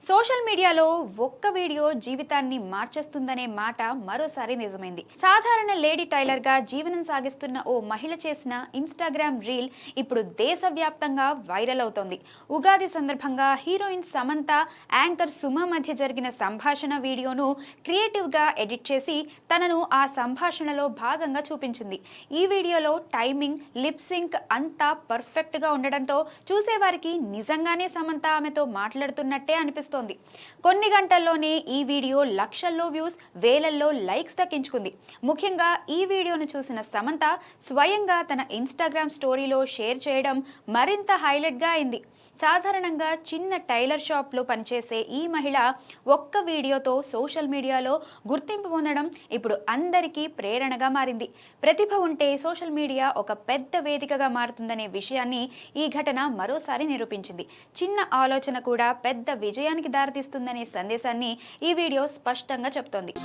Social మీడియాలో ఒక్క video జీవితాన్ని మార్చేస్తుందనే మాట మరోసారి నిజమైంది. సాధారణ లేడీ టైలర్ గా జీవనం సాగిస్తున్న ఓ మహిళ చేసిన ఇన్స్టాగ్రామ్ రీల్ ఇప్పుడు దేశవ్యాప్తంగా వైరల్ అవుతోంది. ఉగాది సందర్భంగా హీరోయిన్ సమంత, యాంకర్ సుమ మధ్య జరిగిన సంభాషణ వీడియోను క్రియేటివ్ గా ఎడిట్ చేసి తనను ఆ సంభాషణలో భాగంగా చూపించింది. ఈ వీడియోలో టైమింగ్, లిప్ సింక్ అంతా పర్ఫెక్ట్ గా ఉండడంతో చూసేవారికి నిజంగానే సమంత ఆమెతో మాట్లాడుతున్నట్టే అనిపిస్తుంది. కొన్ని గంటల్లోనే ఈ వీడియో లక్షల్లో వ్యూస్, వేలల్లో లైక్స్ దక్కించుకుంది. ముఖ్యంగా ఈ వీడియోను చూసిన సమంత స్వయంగా తన ఇన్స్టాగ్రామ్ స్టోరీలో షేర్ చేయడం మరింత హైలైట్ గా అయింది. సాధారణంగా చిన్న టైలర్ షాప్ లో పనిచేసే ఈ మహిళ ఒక్క వీడియోతో సోషల్ మీడియాలో గుర్తింపు పొందడం ఇప్పుడు అందరికీ ప్రేరణగా మారింది. ప్రతిభ ఉంటే సోషల్ మీడియా ఒక పెద్ద వేదికగా మారుతుందనే విషయాన్ని ఈ ఘటన మరోసారి నిరూపించింది. చిన్న ఆలోచన కూడా పెద్ద విజయానికి దారితీస్తుందనే సందేశాన్ని ఈ వీడియో స్పష్టంగా చెప్తోంది.